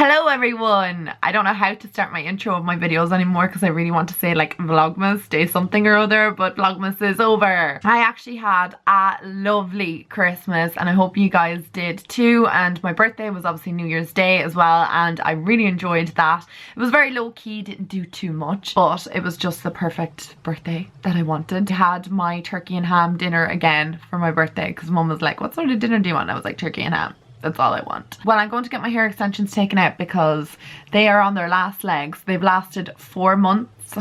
Hello everyone! I don't know how to start my intro of my videos anymore because I really want to say like Vlogmas day something or other, but Vlogmas is over. I actually had a lovely Christmas and I hope you guys did too, and my birthday was obviously New Year's Day as well and I really enjoyed that. It was very low key, didn't do too much, but it was just the perfect birthday that I wanted. I had my turkey and ham dinner again for my birthday because mum was like, what sort of dinner do you want? And I was like, turkey and ham. That's all I want. Well, I'm going to get my hair extensions taken out because they are on their last legs. They've lasted 4 months.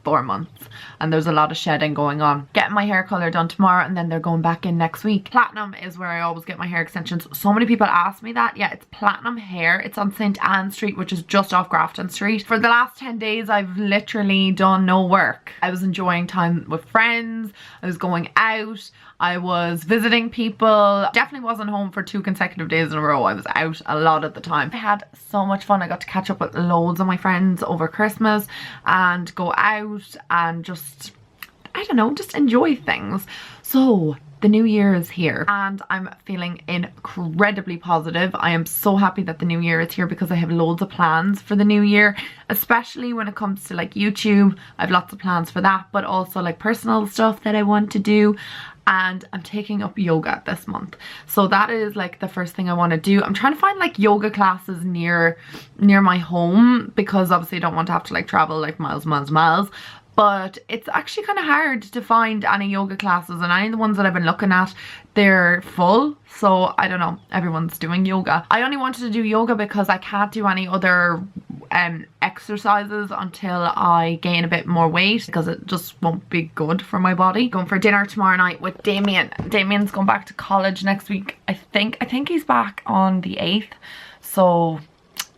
4 months. And there's a lot of shedding going on. Getting my hair colour done tomorrow and then they're going back in next week. Platinum is where I always get my hair extensions. So many people ask me that. Yeah, it's Platinum Hair. It's on St. Anne Street, which is just off Grafton Street. For the last 10 days, I've literally done no work. I was enjoying time with friends. I was going out. I was visiting people. Definitely wasn't home for 2 consecutive days in a row. I was out a lot at the time. I had so much fun. I got to catch up with loads of my friends over Christmas and go out and just, I don't know, just enjoy things. So the new year is here and I'm feeling incredibly positive. I am so happy that the new year is here because I have loads of plans for the new year, especially when it comes to like YouTube. I have lots of plans for that, but also like personal stuff that I want to do. And I'm taking up yoga this month, so that is like the first thing I want to do. I'm trying to find like yoga classes near my home because obviously I don't want to have to like travel like miles, but it's actually kind of hard to find any yoga classes, and any of the ones that I've been looking at, they're full. So I don't know, everyone's doing yoga. I only wanted to do yoga because I can't do any other exercises until I gain a bit more weight because it just won't be good for my body. Going for dinner tomorrow night with Damien. Damien's going back to college next week. I think he's back on the 8th, so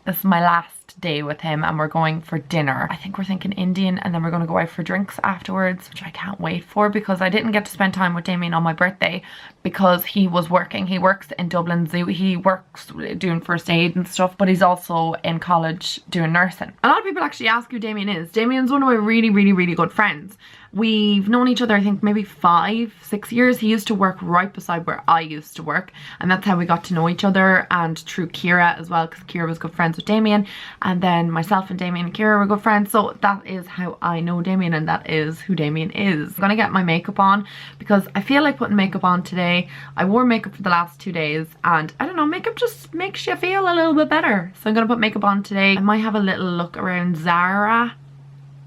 this is my last day with him and we're going for dinner. I think we're thinking Indian, and then we're going to go out for drinks afterwards, which I can't wait for because I didn't get to spend time with Damien on my birthday because he was working. He works in Dublin Zoo. He works doing first aid and stuff, but he's also in college doing nursing. A lot of people actually ask who Damien is. Damien's one of my really good friends. We've known each other I think maybe 5-6 years. He used to work right beside where I used to work, and that's how we got to know each other, and through Kira as well because Kira was good friends with Damien, and then myself and Damien and Kira were good friends. So that is how I know Damien and that is who Damien is. I'm gonna get my makeup on because I feel like putting makeup on today. I wore makeup for the last 2 days and I don't know, makeup just makes you feel a little bit better. So I'm gonna put makeup on today. I might have a little look around Zara,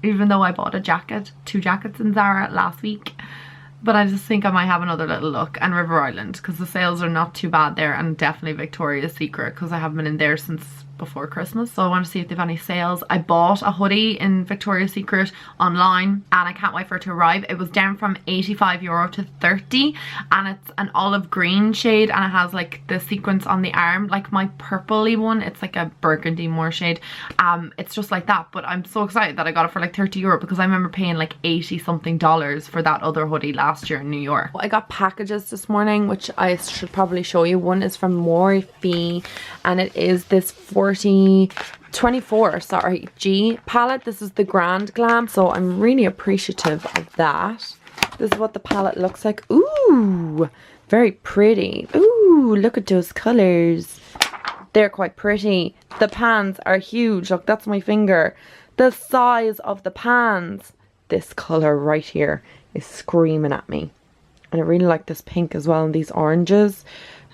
even though I bought a jacket, 2 jackets in Zara last week. But I just think I might have another little look, and River Island because the sales are not too bad there, and definitely Victoria's Secret because I haven't been in there since before Christmas, so I want to see if they've any sales. I bought a hoodie in Victoria's Secret online and I can't wait for it to arrive. It was down from €85 to 30, and it's an olive green shade and it has like the sequins on the arm like my purpley one. It's like a burgundy more shade. It's just like that, but I'm so excited that I got it for like €30 because I remember paying like 80 something dollars for that other hoodie last year in New York. I got packages this morning which I should probably show you. One is from Morphe and it is this 24 G palette. This is the Grand Glam, so I'm really appreciative of that. This is what the palette looks like. Ooh, very pretty. Ooh, look at those colors. They're quite pretty. The pans are huge. Look, that's my finger. The size of the pans. This color right here is screaming at me. And I really like this pink as well, and these oranges,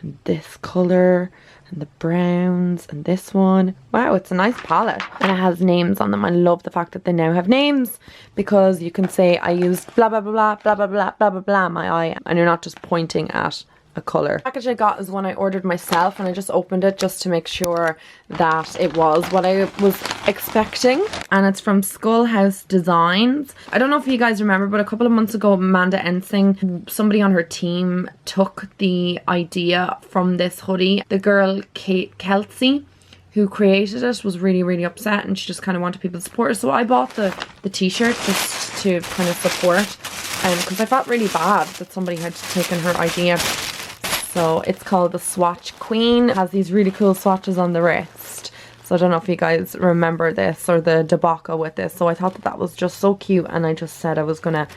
and this color, and the browns, and this one. Wow, it's a nice palette. And it has names on them. I love the fact that they now have names because you can say I used blah blah blah blah blah blah blah blah blah my eye, and you're not just pointing at a color. The package I got is one I ordered myself, and I just opened it just to make sure that it was what I was expecting, and it's from Skull House Designs. I don't know if you guys remember, but a couple of months ago Amanda Ensing, somebody on her team, took the idea from this hoodie. The girl Kate Kelsey who created it was really upset, and she just kind of wanted people to support her, so I bought the t-shirt just to kind of support, because I felt really bad that somebody had taken her idea. So it's called the Swatch Queen. It has these really cool swatches on the wrist. So I don't know if you guys remember this or the debacle with this. So I thought that was just so cute, and I just said I was going to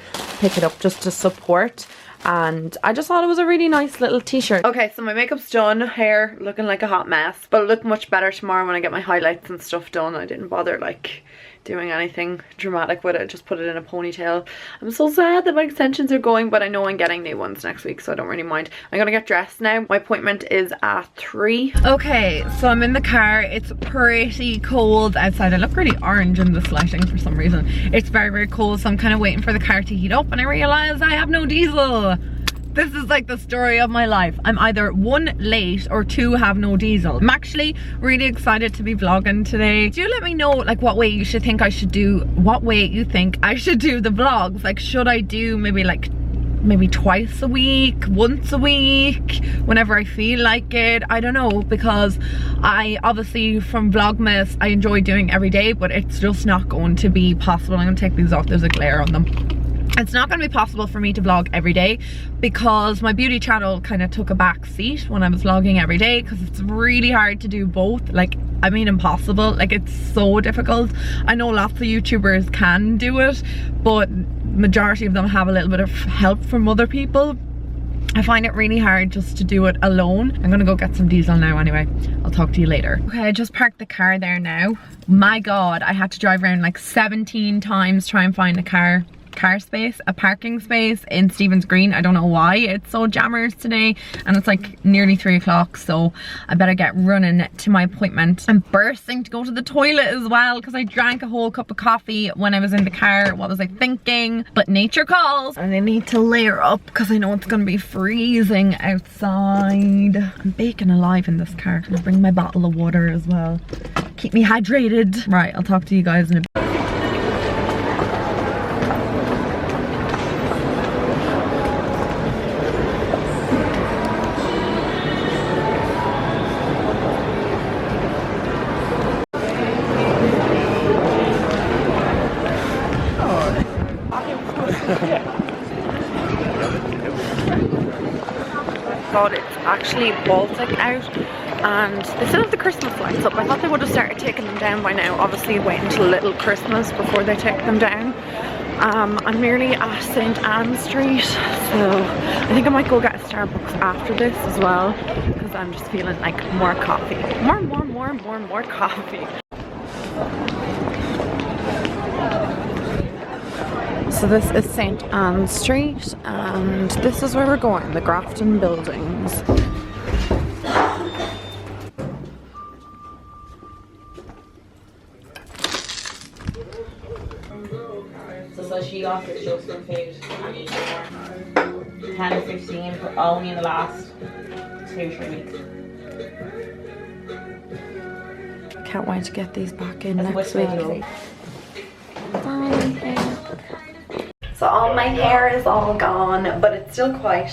pick it up just to support. and I just thought it was a really nice little t-shirt. Okay, so my makeup's done, hair looking like a hot mess, but it'll look much better tomorrow when I get my highlights and stuff done. I didn't bother like doing anything dramatic with it, just put it in a ponytail. I'm so sad that my extensions are going, but I know I'm getting new ones next week, so I don't really mind. I'm gonna get dressed now. My appointment is at 3. Okay, so I'm in the car. It's pretty cold outside. I look really orange in this lighting for some reason. It's very, very cold, so I'm kind of waiting for the car to heat up, and I realize I have no diesel. This is like the story of my life. I'm either 1, late, or 2, have no diesel. I'm actually really excited to be vlogging today. Do let me know like what way you think I should do the vlogs. Like, should I do maybe twice a week, once a week, whenever I feel like it? I don't know, because I obviously from Vlogmas I enjoy doing every day, but it's just not going to be possible. I'm gonna take these off, there's a glare on them. It's not going to be possible for me to vlog every day because my beauty channel kind of took a back seat when I was vlogging every day, because it's really hard to do both. Like, I mean impossible, like it's so difficult. I know lots of YouTubers can do it, but majority of them have a little bit of help from other people. I find it really hard just to do it alone. I'm gonna go get some diesel now anyway. I'll talk to you later. Okay, I just parked the car there now. My God, I had to drive around like 17 times to try and find a parking space in Stephen's Green. I don't know why it's so jammers today, and it's like nearly 3 o'clock, so I better get running to my appointment. I'm bursting to go to the toilet as well because I drank a whole cup of coffee when I was in the car. What was I thinking? But nature calls, and I need to layer up because I know it's gonna be freezing outside. I'm baking alive in this car. I'll bring my bottle of water as well. Keep me hydrated. Right, I'll talk to you guys in a bit. God, it's actually Baltic out, and they still have the Christmas lights up. I thought they would have started taking them down by now. Obviously wait until Little Christmas before they take them down. I'm nearly at St. Anne Street, so I think I might go get a Starbucks after this as well, because I'm just feeling like more coffee. More coffee. So this is St. Anne Street, and this is where we're going, the Grafton Buildings. So she offers just for food and eat more. 10 or 15, but only in the last 2-3 weeks. Can't wait to get these back in next week. So all my hair is all gone, but it's still quite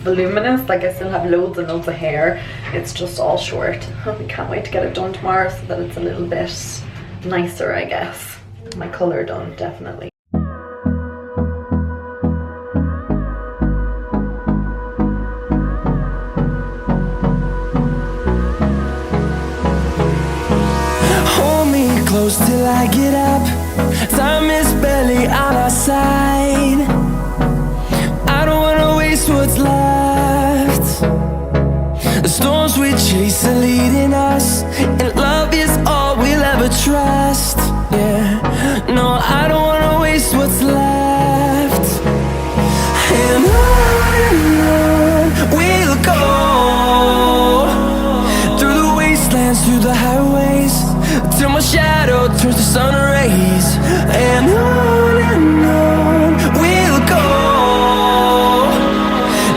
voluminous. Like, I still have loads and loads of hair. It's just all short. I can't wait to get it done tomorrow so that it's a little bit nicer, I guess. My colour done, definitely. Hold me close till I get up. Time is barely on our side. I don't wanna waste what's left. The storms we chase are leading us, and love is all we'll ever trust. Yeah, no, I don't wanna waste what's left. And on we'll go, through the wastelands, through the highways, till my shadow turns to sun rays. And on we'll go,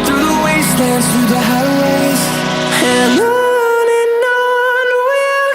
through the wastelands, through the highways, and on we'll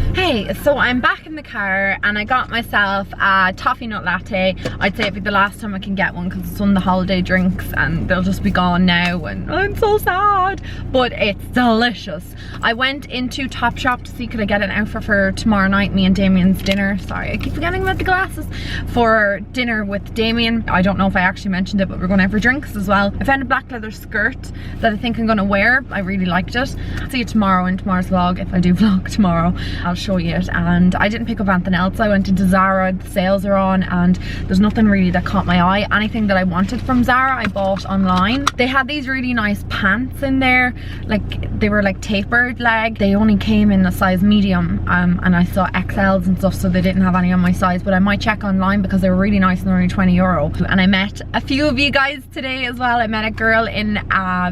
go. Hey, so I'm back in the car and I got myself a toffee nut latte. I'd say it'd be the last time I can get one because it's one of the holiday drinks and they'll just be gone now, and I'm so sad, but it's delicious. I went into Topshop to see could I get an outfit for tomorrow night, me and Damien's dinner. Sorry, I keep forgetting about the glasses. For dinner with Damien. I don't know if I actually mentioned it, but we're going out for drinks as well. I found a black leather skirt that I think I'm going to wear. I really liked it. I'll see you tomorrow in tomorrow's vlog. If I do vlog tomorrow, I'll show you it as and I didn't pick up anything else. I went into Zara, the sales are on, and there's nothing really that caught my eye. Anything that I wanted from Zara I bought online. They had these really nice pants in there, like they were like tapered leg. They only came in a size medium, and I saw XLs and stuff, so they didn't have any on my size, but I might check online because they were really nice and they're only €20. And I met a few of you guys today as well. I met a girl in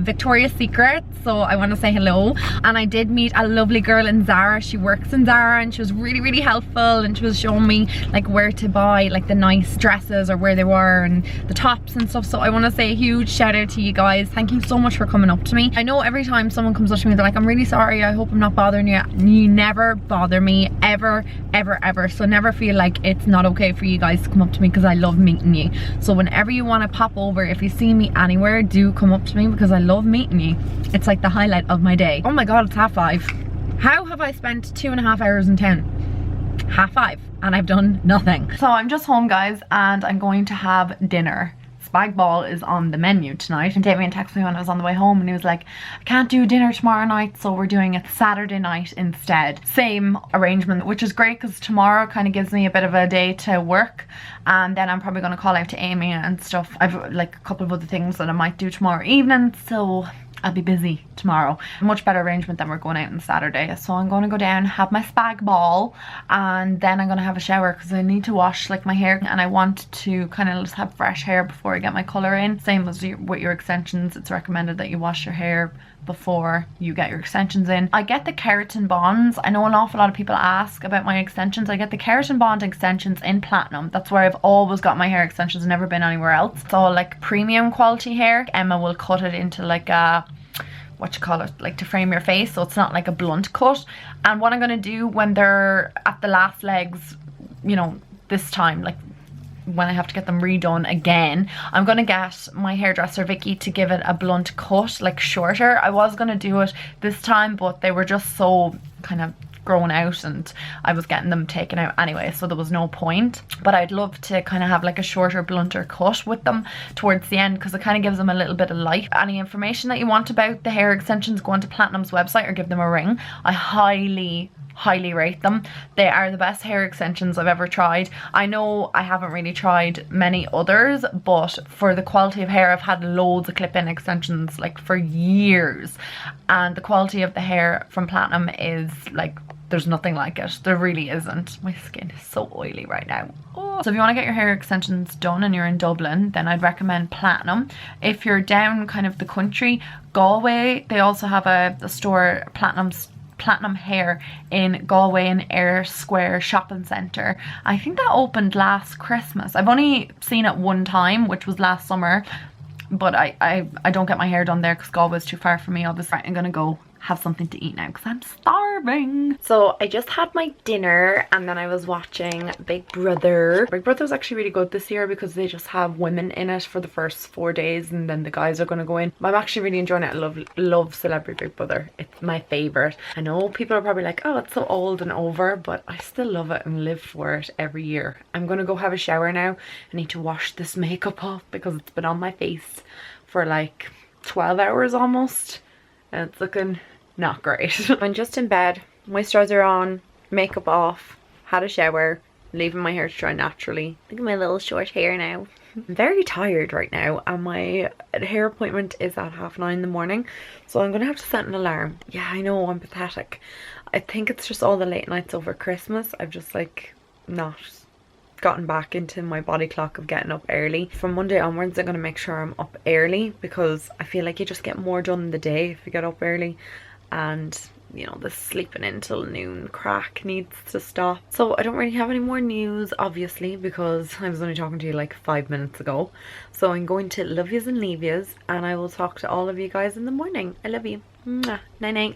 Victoria's Secret, so I want to say hello. And I did meet a lovely girl in Zara. She works in Zara and she was really helpful, and she was showing me like where to buy like the nice dresses or where they were and the tops and stuff. So I want to say a huge shout out to you guys. Thank you so much for coming up to me. I know every time someone comes up to me they're like, I'm really sorry, I hope I'm not bothering you. You never bother me, ever. So never feel like it's not okay for you guys to come up to me, because I love meeting you. So whenever you want to pop over, if you see me anywhere, do come up to me because I love meeting you. It's like the highlight of my day. Oh my god, it's 5:30. How have I spent 2.5 hours in town? 5:30 and I've done nothing. So I'm just home, guys, and I'm going to have dinner. Spag bol is on the menu tonight, and Damien texted me when I was on the way home and he was like, I can't do dinner tomorrow night, so we're doing it Saturday night instead. Same arrangement, which is great because tomorrow kind of gives me a bit of a day to work, and then I'm probably going to call out to Amy and stuff. I've like a couple of other things that I might do tomorrow evening, so I'll be busy tomorrow. Much better arrangement than we're going out on Saturday. So I'm going to go down, have my spag bol, and then I'm going to have a shower because I need to wash like my hair, and I want to kind of just have fresh hair before I get my colour in. Same as with your extensions, it's recommended that you wash your hair before you get your extensions in. I get the keratin bonds. I know an awful lot of people ask about my extensions. I get the keratin bond extensions in platinum. That's where I've always got my hair extensions, never been anywhere else. It's all like premium quality hair. Emma will cut it into like a, what you call it, like to frame your face, so it's not like a blunt cut. And what I'm going to do when they're at the last legs, you know, this time, like when I have to get them redone again, I'm gonna get my hairdresser Vicky to give it a blunt cut, like shorter. I was gonna do it this time, but they were just so kind of grown out and I was getting them taken out anyway, so there was no point. But I'd love to kind of have like a shorter, blunter cut with them towards the end, because it kind of gives them a little bit of life. Any information that you want about the hair extensions, go onto Platinum's website or give them a ring. I highly rate them. They are the best hair extensions I've ever tried. I know I haven't really tried many others, but for the quality of hair, I've had loads of clip-in extensions like for years, and the quality of the hair from Platinum is like, there's nothing like it. There really isn't. My skin is so oily right now. Oh. So if you want to get your hair extensions done and you're in Dublin, then I'd recommend Platinum. If you're down kind of the country, Galway, they also have a store, Platinum Hair in Galway in Ayr Square Shopping Centre. I think that opened last Christmas. I've only seen it one time, which was last summer, but I don't get my hair done there because Galway's too far for me, obviously. I'm gonna go have something to eat now because I'm starving. So I just had my dinner and then I was watching Big Brother. Big Brother was actually really good this year because they just have women in it for the first 4 days and then the guys are going to go in. I'm actually really enjoying it. I love Celebrity Big Brother. It's my favourite. I know people are probably like, oh, it's so old and over, but I still love it and live for it every year. I'm going to go have a shower now. I need to wash this makeup off because it's been on my face for like 12 hours almost. And it's looking not great. I'm just in bed, moisturizer on, makeup off, had a shower, leaving my hair to dry naturally. Look at my little short hair now. I'm very tired right now and my hair appointment is at 9:30 in the morning, so I'm gonna have to set an alarm. Yeah, I know, I'm pathetic. I think it's just all the late nights over Christmas. I've just like not gotten back into my body clock of getting up early. From Monday onwards I'm going to make sure I'm up early because I feel like you just get more done in the day if you get up early, and you know, the sleeping until noon crack needs to stop. So I don't really have any more news obviously because I was only talking to you like 5 minutes ago. So I'm going to love yous and leave yous, and I will talk to all of you guys in the morning. I love you. Mwah. Night night.